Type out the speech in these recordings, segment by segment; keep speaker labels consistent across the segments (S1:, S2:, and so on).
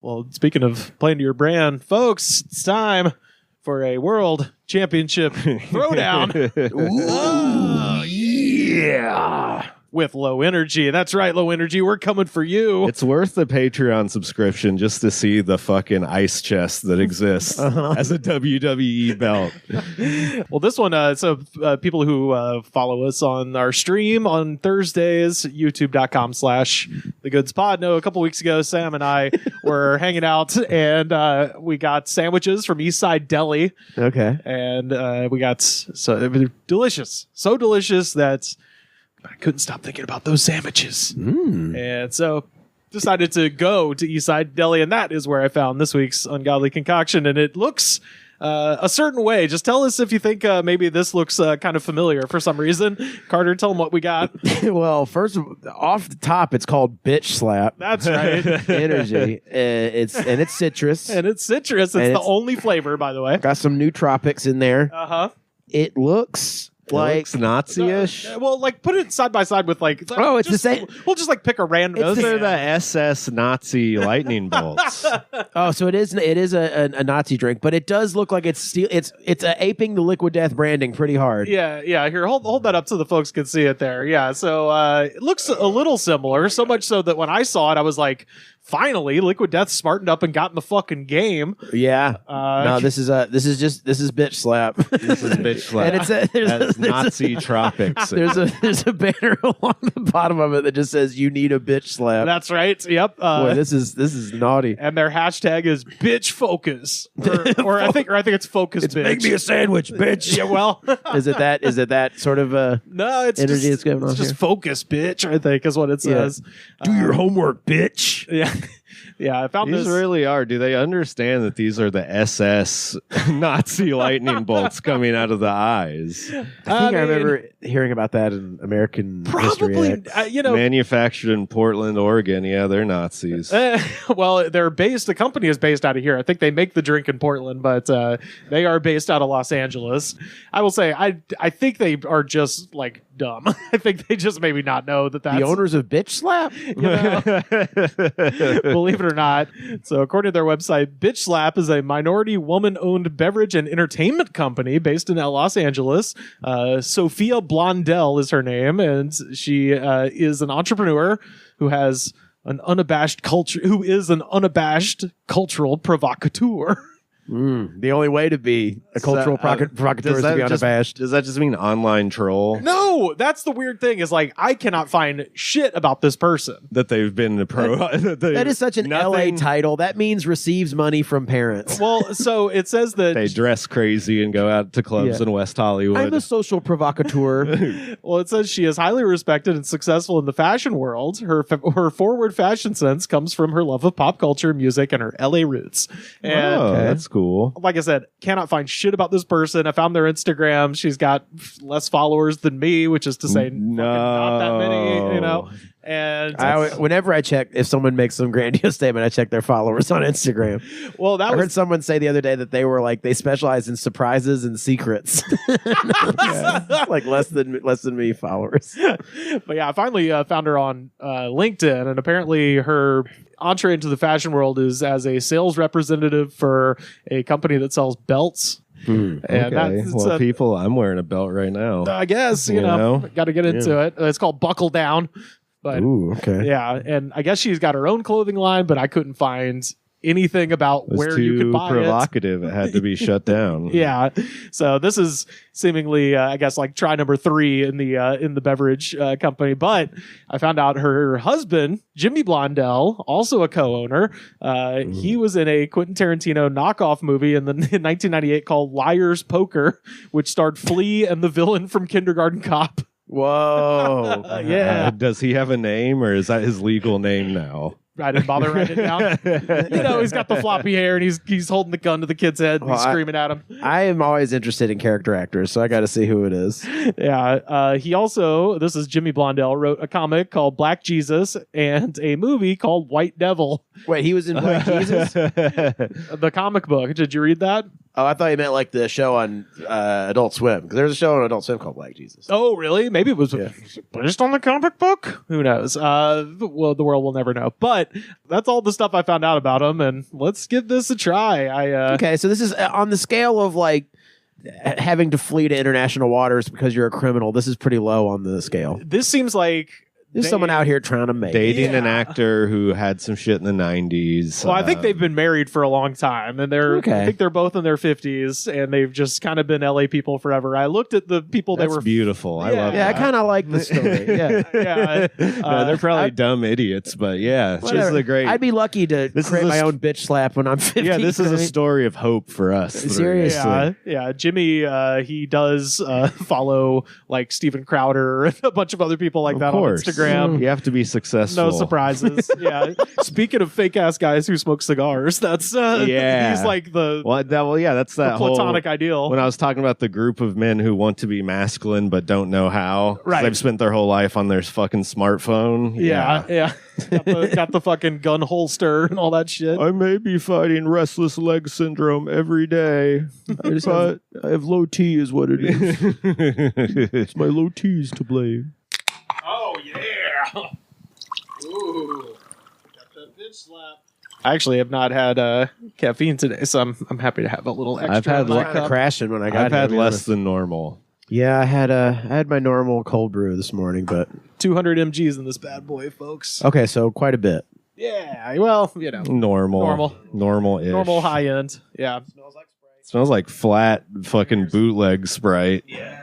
S1: Well, speaking of playing to your brand, folks, it's time for a World Championship Throwdown.
S2: Ooh, yeah.
S1: With Low Energy. That's right, Low Energy. We're coming for you.
S2: It's worth the Patreon subscription just to see the fucking ice chest that exists as a WWE belt.
S1: Well, this one, people who follow us on our stream on Thursdays, youtube.com/thegoodspod. No, a couple weeks ago, Sam and I were hanging out and we got sandwiches from Eastside Deli.
S3: Okay.
S1: And we got they were delicious. So delicious that I couldn't stop thinking about those sandwiches. And so decided to go to Eastside Deli, and that is where I found this week's Ungodly Concoction. And it looks a certain way. Just tell us if you think maybe this looks kind of familiar for some reason. Carter, tell them what we got.
S3: Well, first off the top, it's called Bitchslap.
S1: That's right.
S3: Energy. It's citrus.
S1: And it's citrus. It's the only flavor, by the way.
S3: Got some nootropics in there.
S1: Uh-huh.
S3: It looks like
S2: Nazi-ish.
S1: Well, like put it side by side with like.
S3: Oh, it's the same.
S1: We'll just like pick a random.
S2: Those are the SS Nazi lightning bolts.
S3: Oh, so it is a Nazi drink, but it does look like it's aping the Liquid Death branding pretty hard.
S1: Yeah. Here, hold that up so the folks can see it there. Yeah. So it looks a little similar, so much so that when I saw it, I was like, finally, Liquid Death smartened up and got in the fucking game.
S3: Yeah. No, this is bitch slap.
S2: This is bitch slap.
S3: And
S2: it's Nazi tropics.
S3: There's a banner along the bottom of it that just says "You need a bitch slap."
S1: That's right. Yep.
S3: Boy, this is naughty.
S1: And their hashtag is bitch focus, or I think it's focus.
S3: It's
S1: bitch.
S3: make me a sandwich, bitch.
S1: Yeah. Well,
S3: is it that sort of
S1: no? It's
S3: energy
S1: just,
S3: that's going on
S1: it's just
S3: here?
S1: focus, bitch. I think is what it says.
S3: Do your homework, bitch.
S1: Yeah. Yeah, I found
S2: These
S1: this.
S2: really are. Do they understand that these are the SS Nazi lightning bolts coming out of the eyes?
S3: I think I remember hearing about that in American
S1: probably,
S3: History X.
S2: Manufactured in Portland, Oregon. Yeah, they're Nazis.
S1: Well, the company is based out of here. I think they make the drink in Portland, but they are based out of Los Angeles. I will say, I think they are just like dumb. I think they just maybe not know that's
S3: the owners of Bitchslap.
S1: Believe it or not. So according to their website, Bitchslap is a minority woman-owned beverage and entertainment company based in Los Angeles. Sophia Blondell is her name, and she is an entrepreneur who is an unabashed cultural provocateur.
S3: The only way to be a cultural provocateur is to be unabashed.
S2: Does that just mean online troll?
S1: No, that's the weird thing is like I cannot find shit about this person.
S2: That they've been the pro.
S3: That is such an LA title. That means receives money from parents.
S1: Well, so it says that
S2: they dress crazy and go out to clubs in West Hollywood.
S3: I'm a social provocateur.
S1: Well, it says she is highly respected and successful in the fashion world. Her forward fashion sense comes from her love of pop culture, music, and her LA roots. And
S2: that's cool.
S1: Like I said, cannot find shit about this person. I found their Instagram. She's got less followers than me, which is to say not that many, you know. And
S3: whenever I check, if someone makes some grandiose statement, I check their followers on Instagram.
S1: Well, I
S3: heard someone say the other day that they were like they specialize in surprises and secrets. Like less than me followers.
S1: But yeah, I finally found her on LinkedIn, and apparently her entree into the fashion world is as a sales representative for a company that sells belts.
S2: And well, people, I'm wearing a belt right now.
S1: I guess you know got to get into it. It's called Buckle Down. But yeah, and I guess she's got her own clothing line, but I couldn't find anything about where you could buy
S2: provocative. It had to be shut down.
S1: Yeah, so this is seemingly, I guess, like try number 3 in the beverage company. But I found out her husband, Jimmy Blondell, also a co-owner. He was in a Quentin Tarantino knockoff movie in 1998 called Liar's Poker, which starred Flea and the villain from Kindergarten Cop.
S3: Whoa.
S1: Yeah.
S2: Does he have a name, or is that his legal name now?
S1: I didn't bother writing it down. He's got the floppy hair and he's holding the gun to the kid's head and he's screaming at him.
S3: I am always interested in character actors, so I got to see who it is.
S1: Yeah. He also, this is Jimmy Blondell, wrote a comic called Black Jesus and a movie called White Devil.
S3: Wait, he was in Black Jesus?
S1: The comic book. Did you read that?
S3: Oh, I thought you meant like the show on Adult Swim, because there's a show on Adult Swim called Black Jesus.
S1: Oh, really? Maybe it was based on the comic book? Who knows? Well, the world will never know. But that's all the stuff I found out about him, and let's give this a try.
S3: Okay, so this is on the scale of like having to flee to international waters because you're a criminal. This is pretty low on the scale.
S1: This seems like
S3: There's someone out here trying to make
S2: dating
S3: it.
S2: an actor who had some shit in the 90s.
S1: Well, I think they've been married for a long time, and I think they're both in their 50s, and they've just kind of been LA people forever. I looked at the people
S2: That's
S1: they were
S2: beautiful. I love
S3: Yeah, I
S2: that.
S3: kind of like the story. Yeah.
S2: No, they're probably dumb idiots, but yeah, she's
S3: Whatever.
S2: the great.
S3: I'd be lucky to create my own bitch slap when I'm 50.
S2: Yeah, this is a
S3: right?
S2: story of hope for us.
S3: Seriously.
S1: Yeah. Jimmy, he does follow like Steven Crowder and a bunch of other people like that on Instagram.
S2: You have to be successful.
S1: No surprises. Yeah. Speaking of fake ass guys who smoke cigars, that's he's like the
S2: that's that
S1: the platonic ideal.
S2: When I was talking about the group of men who want to be masculine but don't know how, 'cause
S1: Right.
S2: they've spent their whole life on their fucking smartphone.
S1: Yeah. got the fucking gun holster and all that shit.
S2: I may be fighting restless leg syndrome every day, but
S3: I have low T is what it is. It's my low T's to blame.
S1: Oh yeah. Ooh. Got that bitch slap. I actually have not had caffeine today, so I'm happy to have a little extra.
S2: I've had
S1: in my
S3: Kind of
S1: cup.
S3: crashing when I got
S2: I've
S3: here,
S2: had
S3: to be
S2: less
S3: honest.
S2: than normal.
S3: Yeah, I had my normal cold brew this morning, but
S1: 200 mgs in this bad boy, folks.
S3: okay, so quite a bit.
S1: Yeah, well, you know,
S2: Normal-ish.
S1: normal high end. Yeah.
S2: Smells like flat fucking bootleg Sprite.
S1: Yeah.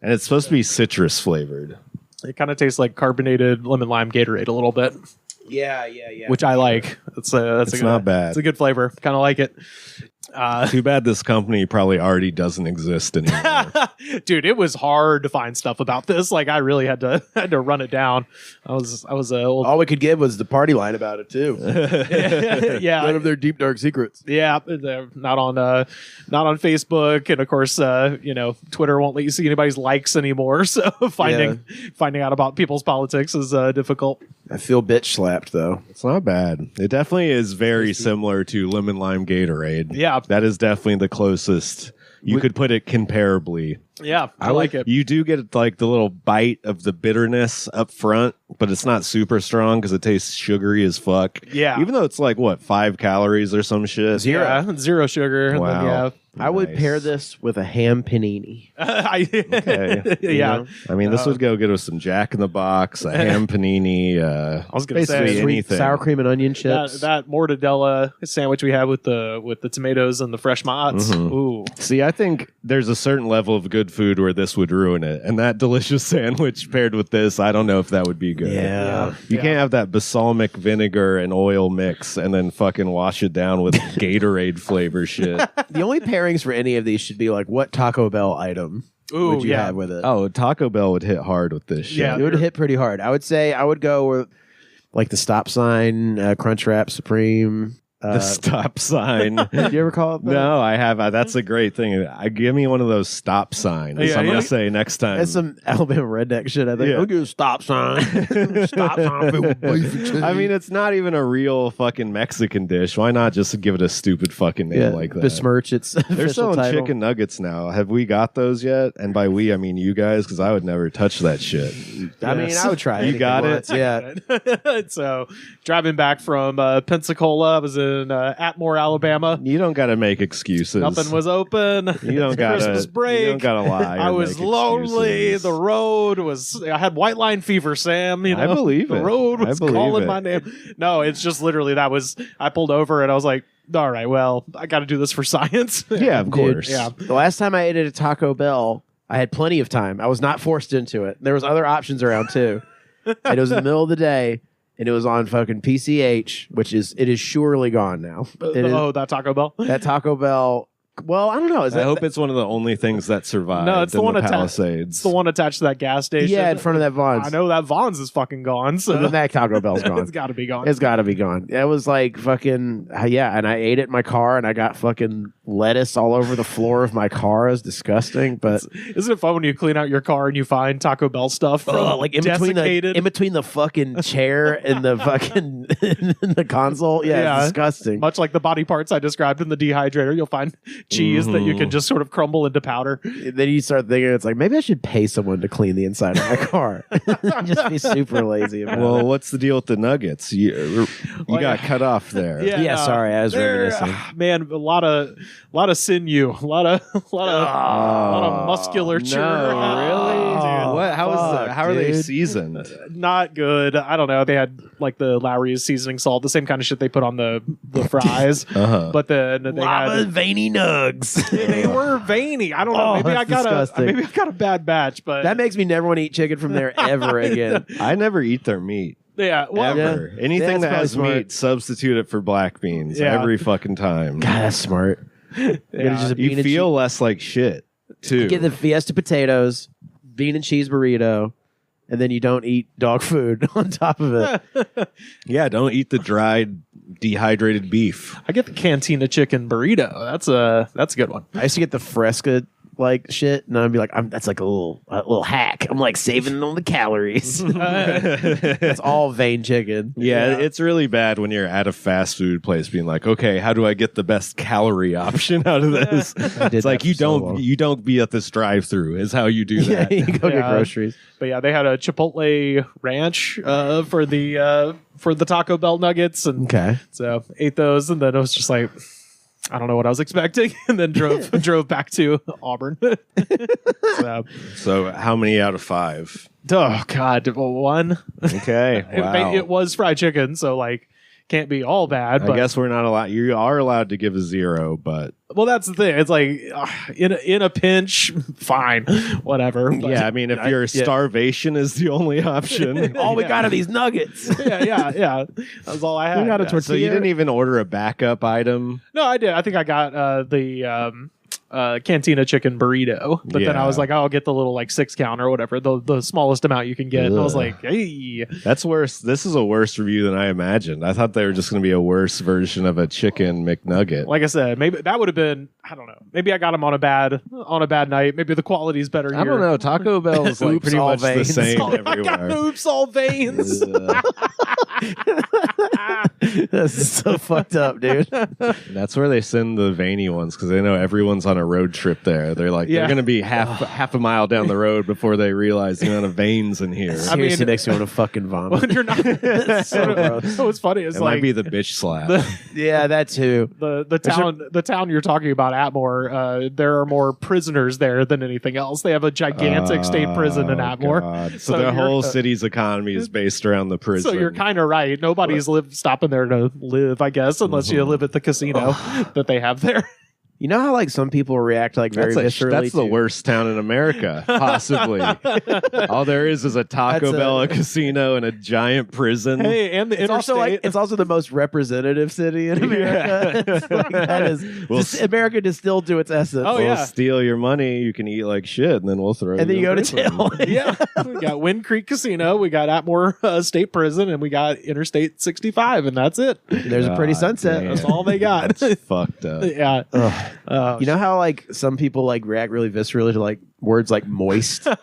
S2: And it's supposed to be citrus flavored.
S1: It kind of tastes like carbonated lemon lime Gatorade a little bit,
S3: Yeah.
S1: which I like. That's
S2: It's not bad.
S1: It's a good flavor. Kind of like it.
S2: Too bad this company probably already doesn't exist anymore.
S1: Dude, it was hard to find stuff about this. Like, I really had to run it down. I was old.
S3: All we could give was the party line about it too.
S1: Yeah,
S3: None of their deep dark secrets.
S1: yeah. They're not on Facebook, and of course, Twitter won't let you see anybody's likes anymore. So finding out about people's politics is difficult.
S3: I feel bitch slapped though.
S2: It's not bad. It definitely is very similar to lemon lime Gatorade.
S1: Yeah,
S2: That is definitely the closest you could put it comparably.
S1: yeah. I like it.
S2: You do get like the little bite of the bitterness up front, but it's not super strong because it tastes sugary as fuck.
S1: Yeah.
S2: Even though it's like, what, 5 calories or some shit?
S1: Zero sugar. And
S2: Wow.
S1: then,
S3: I would
S2: Nice.
S3: pair this with a ham panini.
S2: Okay.
S1: Yeah.
S2: I mean, this would go good with some Jack in the Box, a ham panini. I
S1: was gonna say,
S2: basically
S1: sweet
S2: anything.
S3: Sour cream and onion chips.
S1: That mortadella sandwich we had with the tomatoes and the fresh mozz.
S2: Mhm.
S1: Ooh.
S2: See, I think there's a certain level of good food where this would ruin it. And that delicious sandwich paired with this, I don't know if that would be good.
S3: Yeah.
S2: You can't have that balsamic vinegar and oil mix and then fucking wash it down with Gatorade flavor shit.
S3: The only pairings for any of these should be like, what Taco Bell item
S1: Ooh,
S3: would you
S1: yeah.
S3: have with it?
S2: Oh, Taco Bell would hit hard with this shit.
S1: Yeah.
S3: It would hit pretty hard. I would say I would go with like the Stop Sign, Crunchwrap Supreme.
S2: The stop sign.
S3: Did you ever call it that?
S2: No, I have. That's a great thing. Give me one of those stop signs.
S1: Yeah,
S2: I'm
S1: yeah.
S2: going to say next time.
S3: That's some Alabama redneck shit, I think.
S2: Yeah.
S3: I'll give a stop sign. Stop sign.
S2: I mean, it's not even a real fucking Mexican dish. Why not just give it a stupid fucking name like that?
S3: Besmirch its
S2: They're
S3: official
S2: selling
S3: title.
S2: chicken nuggets now. Have we got those yet? And by we, I mean you guys, because I would never touch that shit.
S3: I mean, I would try it.
S2: You got it?
S3: Yeah.
S1: So driving back from Pensacola, I was in Atmore, Alabama.
S2: You don't got to make excuses.
S1: Nothing was open.
S2: You don't got
S1: Christmas
S2: to.
S1: break.
S2: You don't got to lie.
S1: I
S2: or
S1: was
S2: make
S1: lonely.
S2: excuses.
S1: The road was. I had white line fever, Sam. You know,
S2: I believe
S1: the
S2: it.
S1: road
S2: I
S1: was
S2: believe
S1: calling
S2: it.
S1: my name. No, it's just literally that was. I pulled over and I was like, "All right, well, I got to do this for science."
S2: Yeah, of
S3: Dude,
S2: course.
S1: yeah.
S3: The last time I ate at a Taco Bell, I had plenty of time. I was not forced into it. There was other options around too. And it was in the middle of the day, and it was on fucking PCH, it is surely gone now. It is,
S1: Oh, that Taco Bell.
S3: that Taco Bell. Well, I don't know. Is
S2: I
S3: that,
S2: hope it's one of the only things that survived.
S1: No, it's the
S2: in
S1: one attached.
S2: Palisades.
S1: It's the one attached to that gas station.
S3: yeah, in front of that Vons.
S1: I know that Vons is fucking gone. So
S3: And then that Taco Bell's gone.
S1: it's got to be gone.
S3: It's got to be gone. It was like fucking yeah, and I ate it in my car, and I got fucking lettuce all over the floor of my car. It was disgusting, but
S1: Isn't it fun when you clean out your car and you find Taco Bell stuff from
S3: like in
S1: desiccated?
S3: between the fucking chair and the fucking in the console? Yeah,
S1: Yeah.
S3: it's disgusting.
S1: Much like the body parts I described in the dehydrator, you'll find cheese that you can just sort of crumble into powder.
S3: Then you start thinking, it's like, maybe I should pay someone to clean the inside of my car. Just be super lazy about
S2: Well,
S3: it.
S2: what's the deal with the nuggets? You got cut off there.
S3: Yeah, sorry, I was reminiscing.
S1: Man, a lot of sinew, a lot of musculature.
S2: No, really?
S3: Oh,
S2: What? How are they
S3: dude.
S2: seasoned?
S1: Not good. I don't know. They had like the Lowry's seasoning salt, the same kind of shit they put on the fries. But then they had
S3: veiny nugs.
S1: they were veiny. I don't know.
S3: Oh,
S1: Maybe I
S3: that's
S1: got
S3: disgusting.
S1: a bad batch, but
S3: That makes me never want to eat chicken from there ever again.
S2: I never eat their meat.
S1: yeah. Well,
S2: Ever.
S3: Yeah.
S2: Anything
S3: That's
S2: that has
S3: probably smart.
S2: meat, substitute it for black beans
S1: Yeah.
S2: every fucking time.
S3: God, that's smart.
S1: yeah.
S2: You feel less like shit, too.
S3: Get the Fiesta potatoes, bean and cheese burrito, and then you don't eat dog food on top of it.
S2: Yeah, don't eat the dried, dehydrated beef.
S1: I get the Cantina chicken burrito. That's a good one.
S3: I used to get the Fresca like shit, and I'd be like, that's like a little hack. I'm like saving on the calories. That's all vein chicken.
S2: Yeah, it's really bad when you're at a fast food place being like, okay, how do I get the best calorie option out of this? It's like you don't be at this drive-through is how you do
S3: Yeah,
S2: that.
S3: you go get
S1: Yeah.
S3: groceries.
S1: But yeah, they had a Chipotle ranch for the Taco Bell nuggets, and
S3: Okay.
S1: so ate those, and then it was just like, I don't know what I was expecting, and then drove back to Auburn. So,
S2: So how many out of 5?
S1: oh God, well, one.
S2: Okay. Wow.
S1: It was fried chicken, so like can't be all bad. But
S2: I guess we're not allowed. You are allowed to give a 0, but
S1: well, that's the thing. It's like in a pinch, fine, whatever. But
S2: yeah, I mean, if your starvation is the only option,
S3: All we got are these nuggets.
S1: yeah. That's all I had.
S3: We got a
S1: Yeah.
S3: tortilla.
S2: so you didn't even order a backup item.
S1: No, I did. I think I got the Cantina chicken burrito, but then I was
S2: Yeah.
S1: like, I'll get the little like 6 count or whatever, the smallest amount you can get. And I was
S2: Ugh.
S1: like, hey,
S2: That's worse. This is a worse review than I imagined. I thought they were just going to be a worse version of a chicken McNugget.
S1: like I said, maybe that would have been. I don't know. Maybe I got them on a bad night. Maybe the quality's better here.
S2: I don't know. Taco Bell is like
S3: Oops,
S2: pretty
S3: all
S2: much the
S3: veins.
S2: same
S1: I got
S2: everywhere.
S1: oops all veins.
S3: This is so fucked up, dude.
S2: That's where they send the veiny ones because they know everyone's on a road trip there. They're like,
S1: Yeah.
S2: they're going to be half a mile down the road before they realize the amount of veins in here.
S3: Seriously makes me want to fucking vomit.
S1: When you're not.
S3: So gross.
S1: So what's funny is
S2: It
S1: like
S2: might be the bitch slap.
S3: Yeah, that too.
S1: the town you're talking about, Atmore. There are more prisoners there than anything else. They have a gigantic state prison in
S2: Oh,
S1: Atmore.
S2: God.
S1: So
S2: So the
S1: you're-
S2: whole city's economy is based around the prison.
S1: So you're kind of right. Nobody's stopping there to live, I guess, unless you live at the casino that they have there.
S3: You know how like some people react like very viscerally.
S2: That's the
S3: to-
S2: worst town in America, possibly. All there is a Taco
S3: That's
S2: Bell, a casino, and a giant prison.
S1: Hey, and the
S3: It's also like
S1: interstate.
S3: it's also the most representative city in America. It's like, that is
S2: Well,
S3: America distilled to its essence.
S1: Oh,
S2: We'll
S1: yeah.
S2: steal your money. You can eat like shit, and then we'll throw
S3: And then you go to
S2: in prison.
S3: jail.
S1: yeah, we got Wind Creek Casino, we got Atmore State Prison, and we got Interstate 65, and that's it.
S3: There's a pretty
S2: God
S3: sunset.
S2: damn.
S1: That's all they got.
S2: That's fucked up.
S1: Yeah.
S3: You know how like some people like react really viscerally to like words like moist?
S2: Yeah,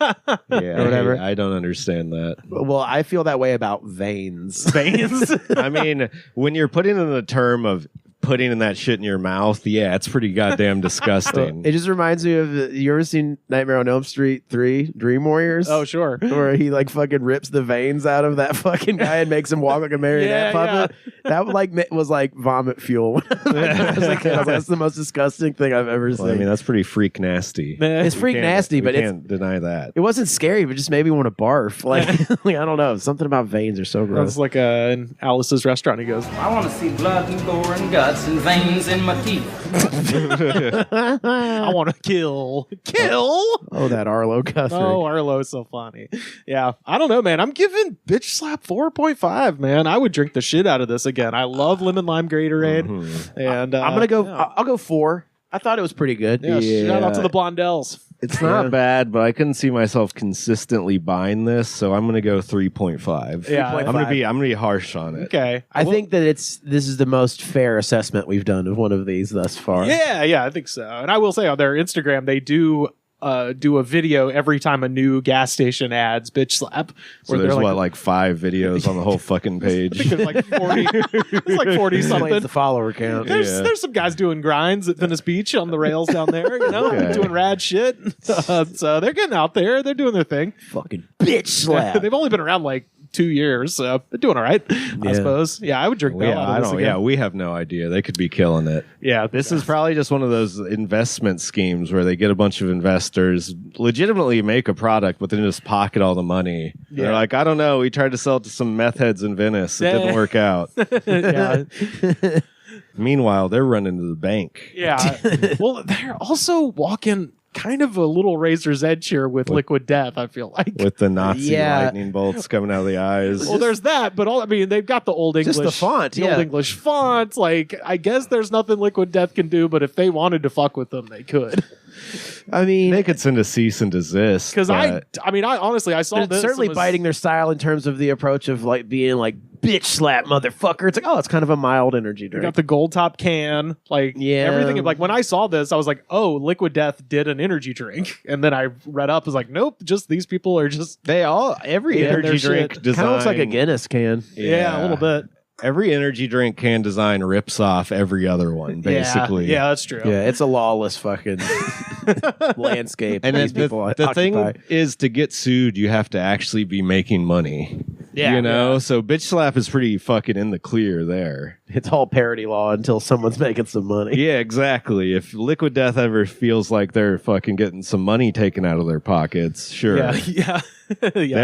S3: Or whatever.
S2: I don't understand that.
S3: Well, I feel that way about veins.
S1: Veins.
S2: I mean, when you're putting in the term of putting in that shit in your mouth, yeah, it's pretty goddamn disgusting.
S3: It just reminds me of you ever seen Nightmare on Elm Street 3 Dream Warriors?
S1: Oh, sure.
S3: Where he like fucking rips the veins out of that fucking guy and makes him walk like a marionette
S1: Yeah,
S3: puppet. That was like vomit fuel. I was like, that's the most disgusting thing I've ever seen.
S2: Well, I mean, that's pretty freak nasty.
S3: It's freak nasty, but
S2: we
S3: it's
S2: can't deny that.
S3: it wasn't scary, but just made me want to barf. Like, like I don't know, something about veins are so
S1: That's
S3: gross.
S1: like in Alice's restaurant. He goes,
S4: I want to see blood and gore and guts and veins in my teeth.
S1: I want to kill.
S3: Oh, that Arlo Guthrie.
S1: Oh, Arlo's so funny. Yeah, I don't know, man. I'm giving Bitch Slap 4.5, man. I would drink the shit out of this again. I love lemon lime Gatorade, and
S3: I'm gonna go.
S1: Yeah,
S3: I'll go 4. I thought it was pretty good.
S1: yeah, shout out to the Blondells.
S2: It's not bad, but I couldn't see myself consistently buying this, so I'm going to go 3.5.
S1: Yeah,
S2: I'm going to be harsh on it.
S1: Okay,
S3: I think that this is the most fair assessment we've done of one of these thus far.
S1: Yeah, I think so. And I will say on their Instagram, they do do a video every time a new gas station adds Bitchslap.
S2: So there's like 5 videos on the whole fucking page.
S1: I think it's like 40. It's like 40 something.
S3: The follower count.
S1: There's some guys doing grinds at Venice Beach on the rails down there, you know, doing rad shit. So they're getting out there. They're doing their thing.
S3: Fucking Bitchslap.
S1: They've only been around like 2 years, so they're doing all right, I suppose. Yeah, I would drink Bell out of this again.
S2: Yeah, we have no idea. They could be killing it.
S1: Yeah.
S2: This is probably just one of those investment schemes where they get a bunch of investors, legitimately make a product, but then just pocket all the money. Yeah. They're like, I don't know. We tried to sell it to some meth heads in Venice. It didn't work out.
S1: Yeah.
S2: Meanwhile, they're running to the bank.
S1: Yeah. Well, they're also walking kind of a little razor's edge here with Liquid Death, I feel like.
S2: With the Nazi lightning bolts coming out of the eyes.
S1: Well, there's that, but they've got the old English.
S3: Just the font,
S1: old English font. Like, I guess there's nothing Liquid Death can do, but if they wanted to fuck with them, they could.
S3: I mean,
S2: they could send a cease and desist.
S1: Because I honestly, I saw this.
S3: Certainly biting their style in terms of the approach of like being like Bitchslap, motherfucker. It's like, oh, it's kind of a mild energy drink.
S1: Got the gold top can, like everything. Like when I saw this, I was like, oh, Liquid Death did an energy drink, and then I read up, I was like, nope, just these people are just
S2: every energy drink design
S3: kind of looks like a Guinness can.
S1: Yeah, a little bit.
S2: Every energy drink can design rips off every other one, basically.
S1: Yeah, that's true.
S3: Yeah, it's a lawless fucking landscape.
S2: And then the thing is, to get sued, you have to actually be making money.
S1: Yeah,
S2: you know? So Bitchslap is pretty fucking in the clear there.
S3: It's all parody law until someone's making some money.
S2: Yeah, exactly. If Liquid Death ever feels like they're fucking getting some money taken out of their pockets, sure.
S1: Yeah.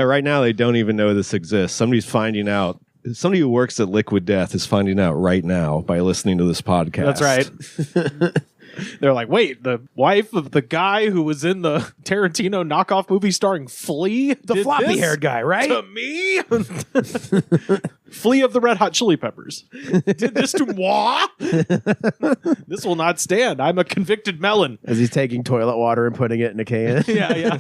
S2: Right now, they don't even know this exists. Somebody's finding out. Somebody who works at Liquid Death is finding out right now by listening to this podcast.
S1: That's right. They're like, wait, the wife of the guy who was in the Tarantino knockoff movie starring Flea?
S3: The floppy-haired guy, right?
S1: To me? Flea of the Red Hot Chili Peppers. Did this to moi? This will not stand. I'm a convicted melon.
S3: As he's taking toilet water and putting it in a can.
S1: Yeah.